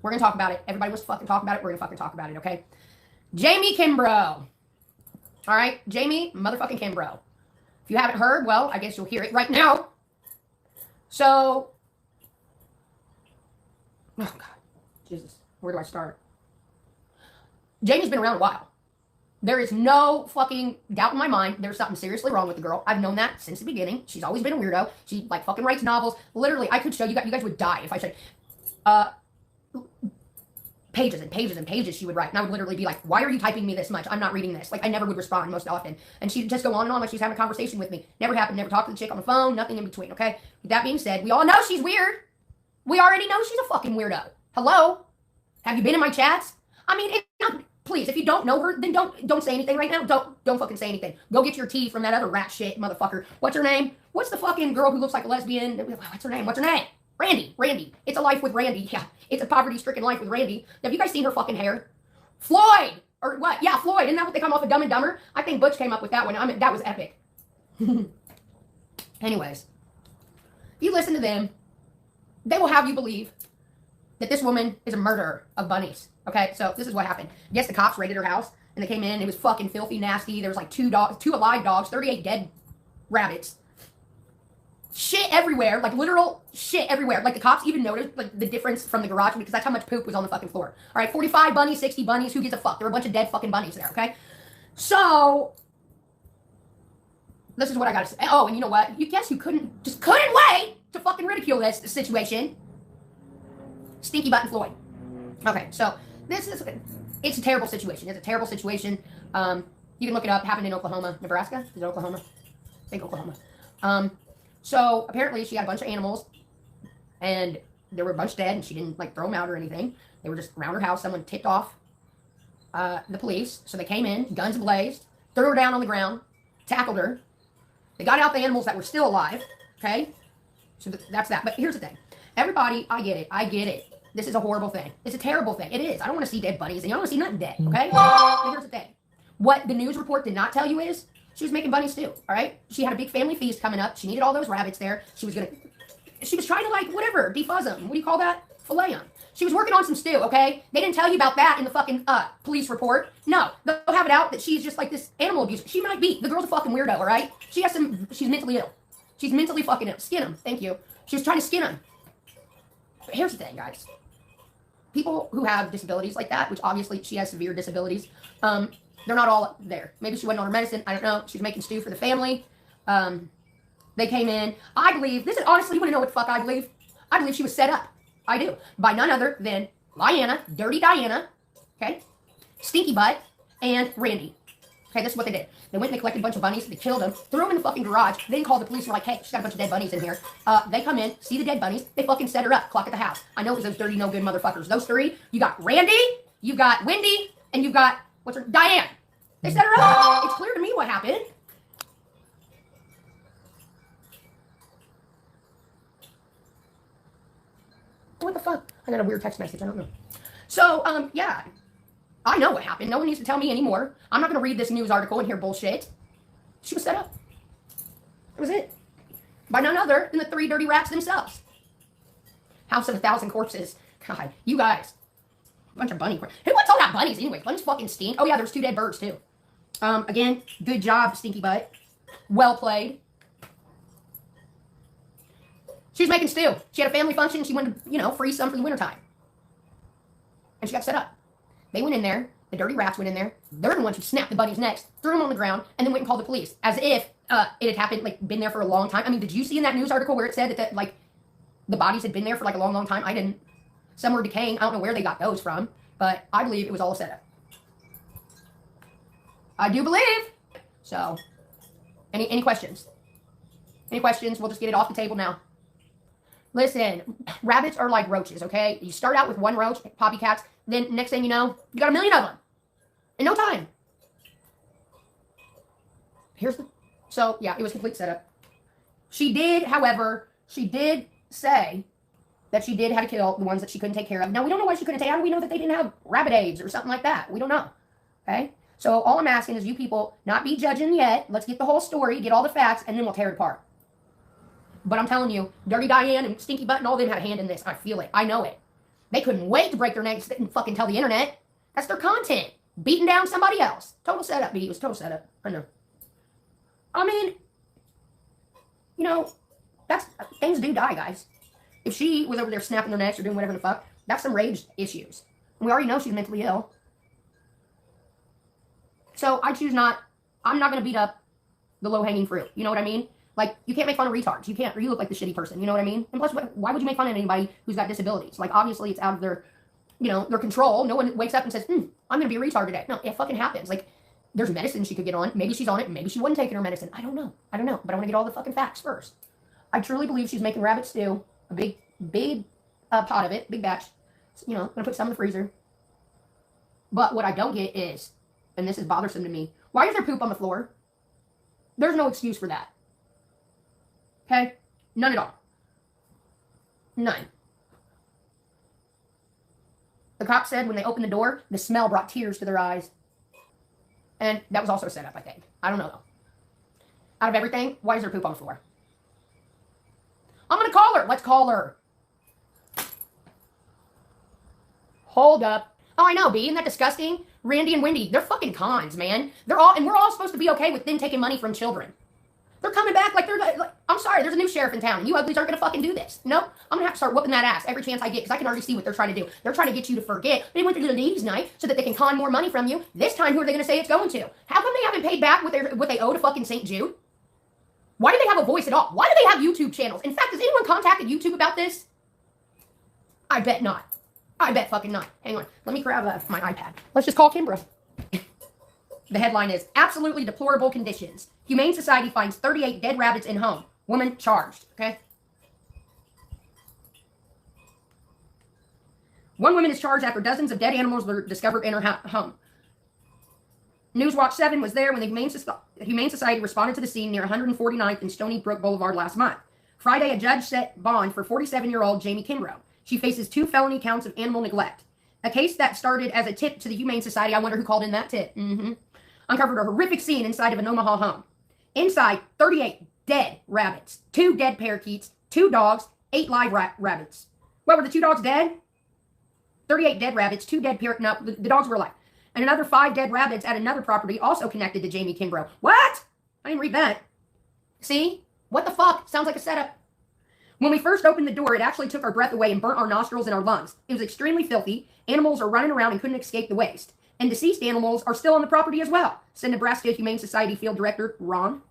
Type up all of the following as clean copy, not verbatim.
We're going to talk about it. Everybody wants to fucking talk about it. We're going to fucking talk about it, okay? Jamie Kimbrough. All right? Jamie motherfucking Kimbrough. If you haven't heard, well, I guess you'll hear it right now. So, oh, God. Jesus. Where do I start? Jamie's been around a while. There is no fucking doubt in my mind there's something seriously wrong with the girl. I've known that since the beginning. She's always been a weirdo. She, like, fucking writes novels. Literally, I could show you guys. You guys would die if I showed pages and pages and pages she would write. And I would literally be like, why are you typing me this much? I'm not reading this. Like, I never would respond most often. And she'd just go on and on like she's having a conversation with me. Never happened. Never talked to the chick on the phone. Nothing in between, okay? With that being said, we all know she's weird. We already know she's a fucking weirdo. Hello? Have you been in my chats? I mean, please, if you don't know her, then don't say anything right now. Don't fucking say anything. Go get your tea from that other rat shit, motherfucker. What's her name? What's the fucking girl who looks like a lesbian? What's her name? Randy. It's a life with Randy. Yeah, it's a poverty-stricken life with Randy. Have you guys seen her fucking hair? Floyd! Or what? Yeah, Floyd. Isn't that what they come off of Dumb and Dumber? I think Butch came up with that one. I mean, that was epic. Anyways, if you listen to them, they will have you believe that this woman is a murderer of bunnies. Okay, so this is what happened. Yes, the cops raided her house, and they came in. It was fucking filthy, nasty. There was like two alive dogs, 38 dead rabbits. Shit everywhere, like literal shit everywhere. Like the cops even noticed like the difference from the garage because that's how much poop was on the fucking floor. All right, 45 bunnies, 60 bunnies. Who gives a fuck? There were a bunch of dead fucking bunnies there. Okay, so this is what I gotta say. Oh, and you know what? You guess who couldn't wait to fucking ridicule this situation? Stinky Button Floyd. Okay, so it's a terrible situation. It's a terrible situation. You can look it up. It happened in Oklahoma, Nebraska. Is it Oklahoma? I think Oklahoma. So apparently she had a bunch of animals, and there were a bunch dead, and she didn't like throw them out or anything. They were just around her house. Someone tipped off the police, so they came in, guns blazed, threw her down on the ground, tackled her. They got out the animals that were still alive. Okay, so that's that. But here's the thing, everybody, I get it. This is a horrible thing. It's a terrible thing. It is. I don't want to see dead bunnies, and you don't want to see nothing dead. Okay, but here's the thing. What the news report did not tell you is she was making bunny stew, all right? She had a big family feast coming up. She needed all those rabbits there. She was trying to, like, whatever, defuzz them. What do you call that? Fillet them. She was working on some stew, okay? They didn't tell you about that in the fucking police report. No, they'll have it out that she's just like this animal abuser. She might be. The girl's a fucking weirdo, all right? She's mentally ill. She's mentally fucking ill. Skin them. Thank you. She was trying to skin them. But here's the thing, guys. People who have disabilities like that, which obviously she has severe disabilities, they're not all there. Maybe she wasn't on her medicine. I don't know. She was making stew for the family. They came in. I believe, this is honestly, you want to know what the fuck I believe? I believe she was set up. I do. By none other than Diana, Dirty Diana, okay, Stinky Butt, and Randy. Okay, this is what they did. They went and they collected a bunch of bunnies. They killed them. Threw them in the fucking garage. They didn't call the police. Were like, hey, she's got a bunch of dead bunnies in here. They come in, see the dead bunnies. They fucking set her up. Clock at the house. I know it was those dirty, no good motherfuckers. Those three. You got Randy, you got Wendy, and you got, Diane. They set her up. It's clear to me what happened. What the fuck? I got a weird text message. I don't know. So, yeah. I know what happened. No one needs to tell me anymore. I'm not going to read this news article and hear bullshit. She was set up. That was it. By none other than the three dirty rats themselves. House of 1,000 corpses. God, you guys. A bunch of bunny. Who wants all that bunnies anyway? Bunnies fucking stink. Oh, yeah, there's 2 dead birds, too. Again, good job, Stinky Butt. Well played. She was making stew. She had a family function. She wanted to, freeze some for the wintertime. And she got set up. They went in there. The dirty rats went in there. They're the ones who snapped the bunnies' necks, threw them on the ground, and then went and called the police. As if it had happened, been there for a long time. I mean, did you see in that news article where it said that the bodies had been there for, a long, long time? I didn't. Some were decaying. I don't know where they got those from. But I believe it was all a setup. I do believe. So, any questions? Any questions? We'll just get it off the table now. Listen, rabbits are like roaches, okay? You start out with one roach, poppy cats, then next thing you know, you got 1 million of them. In no time. So, yeah, it was a complete setup. She did, however, say that she did have to kill the ones that she couldn't take care of. Now, we don't know why she couldn't take. How do we know that they didn't have rabbit AIDS or something like that? We don't know, okay? So all I'm asking is you people not be judging yet. Let's get the whole story, get all the facts, and then we'll tear it apart. But I'm telling you, Dirty Diane and Stinky Butt and all them had a hand in this. I feel it. I know it. They couldn't wait to break their necks and fucking tell the internet. That's their content. Beating down somebody else. Total setup, B. It was total setup. I know. I mean, you know, that's, things do die, guys. If she was over there snapping their necks or doing whatever the fuck, that's some rage issues. And we already know she's mentally ill. So I choose not, I'm not going to beat up the low-hanging fruit. You know what I mean? Like, you can't make fun of retards. You look like the shitty person. You know what I mean? And plus, why would you make fun of anybody who's got disabilities? Like, obviously, it's out of their, you know, their control. No one wakes up and says, I'm going to be a retard today. No, it fucking happens. Like, there's medicine she could get on. Maybe she's on it. Maybe she wasn't taking her medicine. I don't know. But I want to get all the fucking facts first. I truly believe she's making rabbit stew. A big pot of it. Big batch. You know, I'm going to put some in the freezer. But what I don't get is, and this is bothersome to me, why is there poop on the floor? There's no excuse for that. Okay? None at all. None. The cop said when they opened the door, the smell brought tears to their eyes. And that was also set up, I think. I don't know, though. Out of everything, why is there poop on the floor? I'm going to call her. Let's call her. Hold up. Oh, I know, B. Isn't that disgusting? Randy and Wendy, they're fucking cons, man. We're all supposed to be okay with them taking money from children. They're coming back like I'm sorry, there's a new sheriff in town, and you uglies aren't going to fucking do this. Nope, I'm going to have to start whooping that ass every chance I get, because I can already see what they're trying to do. They're trying to get you to forget. They went to the ladies' night so that they can con more money from you. This time, who are they going to say it's going to? How come they haven't paid back what they owe to fucking St. Jude? Why do they have a voice at all? Why do they have YouTube channels? In fact, has anyone contacted YouTube about this? I bet not. I bet fucking not. Hang on. Let me grab my iPad. Let's just call Kimbrough. The headline is, absolutely deplorable conditions. Humane Society finds 38 dead rabbits in home. Woman charged. Okay? One woman is charged after dozens of dead animals were discovered in her home. Newswatch 7 was there when the Humane Society responded to the scene near 149th and Stony Brook Boulevard last month. Friday, a judge set bond for 47-year-old Jamie Kimbrough. She faces 2 felony counts of animal neglect. A case that started as a tip to the Humane Society, I wonder who called in that tip, uncovered a horrific scene inside of an Omaha home. Inside, 38 dead rabbits, 2 dead parakeets, 2 dogs, 8 live rabbits. What, were the 2 dogs dead? 38 dead rabbits, 2 dead parakeets, no, the dogs were alive. And another 5 dead rabbits at another property also connected to Jamie Kimbrough. What? I didn't read that. See? What the fuck? Sounds like a setup. When we first opened the door, it actually took our breath away and burnt our nostrils and our lungs. It was extremely filthy. Animals are running around and couldn't escape the waste. And deceased animals are still on the property as well, said Nebraska Humane Society Field Director Ron.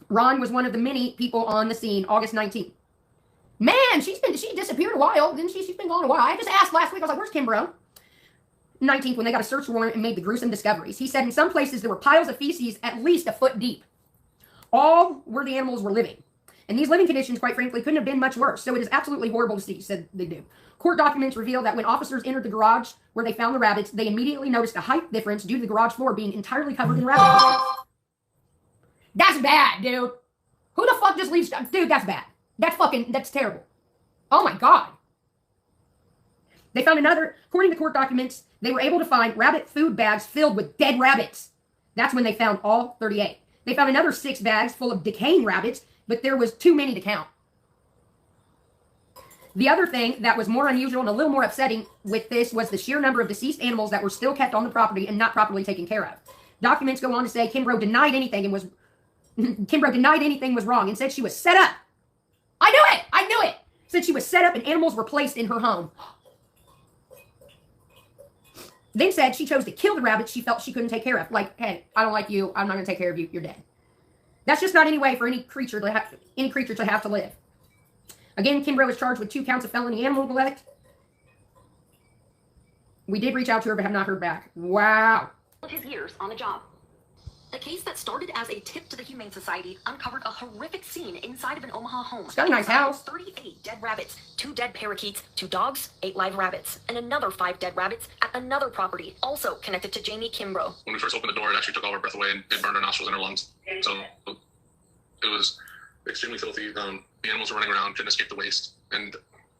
Ron was one of the many people on the scene August 19th. Man, she disappeared a while, didn't she? She's been gone a while. I just asked last week, I was like, where's Kimbrough? 19th, when they got a search warrant and made the gruesome discoveries. He said in some places there were piles of feces at least a foot deep. All where the animals were living. And these living conditions, quite frankly, couldn't have been much worse. So it is absolutely horrible to see, said they do. Court documents reveal that when officers entered the garage where they found the rabbits, they immediately noticed a height difference due to the garage floor being entirely covered in rabbit feces. That's bad, dude. Who the fuck just leaves? Dude, that's bad. That's terrible. Oh my God. They found according to court documents, they were able to find rabbit food bags filled with dead rabbits. That's when they found all 38. They found another 6 bags full of decaying rabbits, but there was too many to count. The other thing that was more unusual and a little more upsetting with this was the sheer number of deceased animals that were still kept on the property and not properly taken care of. Documents go on to say Kimbrough denied anything was wrong and said she was set up. I knew it! Said she was set up and animals were placed in her home. Then said she chose to kill the rabbits she felt she couldn't take care of. Like, hey, I don't like you. I'm not going to take care of you. You're dead. That's just not any way for any creature to have to live. Again, Kimbrough was charged with 2 counts of felony animal neglect. We did reach out to her, but have not heard back. Wow. His years on the job. A case that started as a tip to the Humane Society uncovered a horrific scene inside of an Omaha home. It's got a nice house. 38 dead rabbits, 2 dead parakeets, 2 dogs, 8 live rabbits, and another 5 dead rabbits at another property, also connected to Jamie Kimbrough. When we first opened the door, it actually took all our breath away and it burned our nostrils and our lungs. So it was extremely filthy. The animals were running around, couldn't escape the waste, and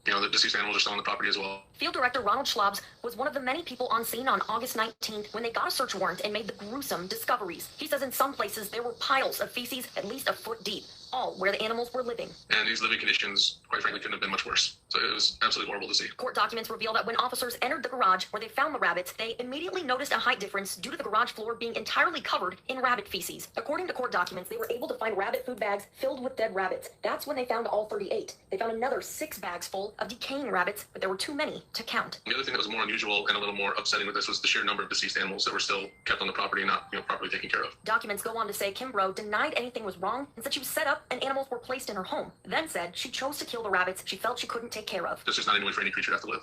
the deceased animals are still on the property as well. Field Director Ronald Schlabs was one of the many people on scene on August 19th when they got a search warrant and made the gruesome discoveries. He says in some places there were piles of feces at least a foot deep. all where the animals were living. And these living conditions, quite frankly, couldn't have been much worse. So it was absolutely horrible to see. Court documents reveal that when officers entered the garage where they found the rabbits, they immediately noticed a height difference due to the garage floor being entirely covered in rabbit feces. According to court documents, they were able to find rabbit food bags filled with dead rabbits. That's when they found all 38. They found another 6 bags full of decaying rabbits, but there were too many to count. The other thing that was more unusual and a little more upsetting with this was the sheer number of deceased animals that were still kept on the property and not, properly taken care of. Documents go on to say Kimbrough denied anything was wrong and said she was set up and animals were placed in her home. Then said she chose to kill the rabbits she felt she couldn't take care of. There's just not any way for any creature to have to live.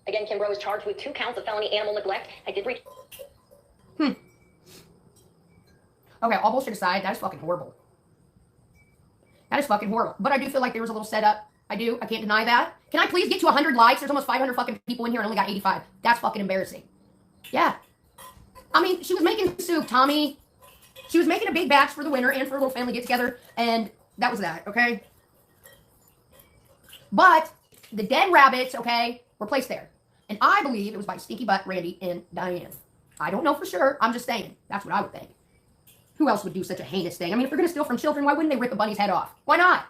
Again, Kimbrough is charged with 2 counts of felony animal neglect. I did read. Okay, all bullshit aside, that is fucking horrible. That is fucking horrible. But I do feel like there was a little setup. I do. I can't deny that. Can I please get to 100 likes? There's almost 500 fucking people in here and only got 85. That's fucking embarrassing. Yeah. I mean, she was making soup, Tommy. She was making a big batch for the winter and for a little family get-together, and that was that, okay? But the dead rabbits, okay, were placed there. And I believe it was by Stinky Butt, Randy, and Diane. I don't know for sure. I'm just saying. That's what I would think. Who else would do such a heinous thing? I mean, if they're going to steal from children, why wouldn't they rip a bunny's head off? Why not?